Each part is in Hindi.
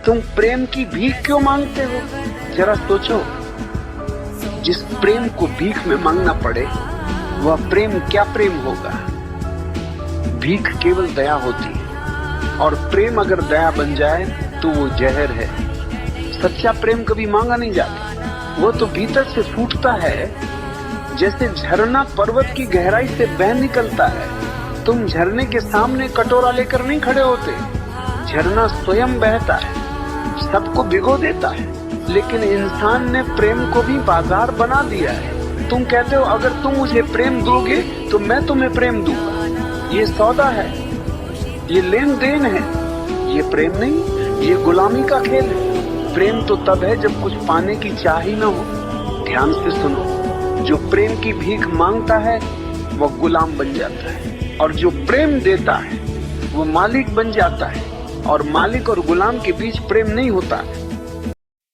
तुम प्रेम की भीख क्यों मांगते हो? जरा सोचो, जिस प्रेम को भीख में मांगना पड़े वह प्रेम क्या प्रेम होगा? भीख केवल दया होती है, और प्रेम अगर दया बन जाए तो वो जहर है। सच्चा प्रेम कभी मांगा नहीं जाता, वो तो भीतर से फूटता है, जैसे झरना पर्वत की गहराई से बह निकलता है। तुम झरने के सामने कटोरा लेकर नहीं खड़े होते, झरना स्वयं बहता है, सबको भिगो देता है। लेकिन इंसान ने प्रेम को भी बाजार बना दिया है। तुम कहते हो अगर तुम मुझे प्रेम दोगे तो मैं तुम्हें प्रेम दूंगा। ये सौदा है, ये लेन देन है, ये प्रेम नहीं, ये गुलामी का खेल है। प्रेम तो तब है जब कुछ पाने की चाह ही न हो। ध्यान से सुनो, जो प्रेम की भीख मांगता है वह गुलाम बन जाता है, और जो प्रेम देता है वो मालिक बन जाता है। और मालिक और गुलाम के बीच प्रेम नहीं होता।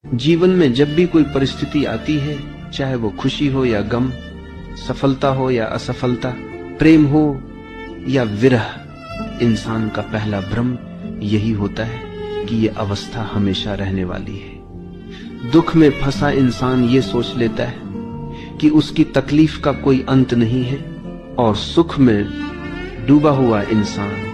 जीवन में जब भी कोई परिस्थिति आती है, चाहे वो खुशी हो या गम, सफलता हो या असफलता, प्रेम हो या विरह, इंसान का पहला भ्रम यही होता है कि ये अवस्था हमेशा रहने वाली है। दुख में फंसा इंसान ये सोच लेता है कि उसकी तकलीफ का कोई अंत नहीं है, और सुख में डूबा हुआ इंसान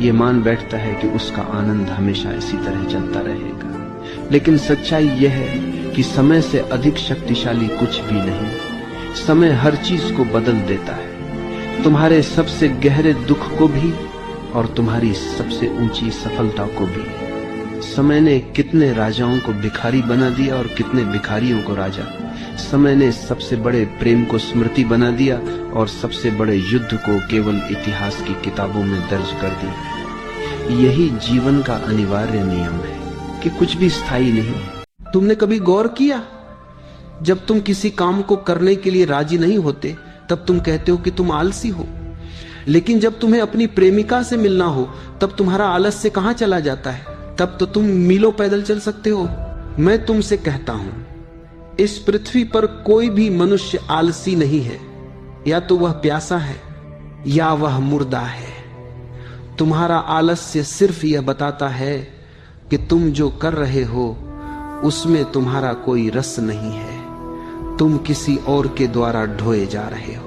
ये मान बैठता है कि उसका आनंद हमेशा इसी तरह चलता रहेगा। लेकिन सच्चाई यह है कि समय से अधिक शक्तिशाली कुछ भी नहीं। समय हर चीज को बदल देता है, तुम्हारे सबसे गहरे दुख को भी और तुम्हारी सबसे ऊंची सफलता को भी। समय ने कितने राजाओं को भिखारी बना दिया और कितने भिखारियों को राजा। समय ने सबसे बड़े प्रेम को स्मृति बना दिया और सबसे बड़े युद्ध को केवल इतिहास की किताबों में दर्ज कर दिया। यही जीवन का अनिवार्य नियम है कि कुछ भी स्थायी नहीं। तुमने कभी गौर किया, जब तुम किसी काम को करने के लिए राजी नहीं होते तब तुम कहते हो कि तुम आलसी हो, लेकिन जब तुम्हें अपनी प्रेमिका से मिलना हो तब तुम्हारा आलस्य कहां चला जाता है? तब तो तुम मीलों पैदल चल सकते हो। मैं तुमसे कहता हूं, इस पृथ्वी पर कोई भी मनुष्य आलसी नहीं है। या तो वह प्यासा है या वह मुर्दा है। तुम्हारा आलस्य सिर्फ यह बताता है कि तुम जो कर रहे हो उसमें तुम्हारा कोई रस नहीं है, तुम किसी और के द्वारा ढोए जा रहे हो।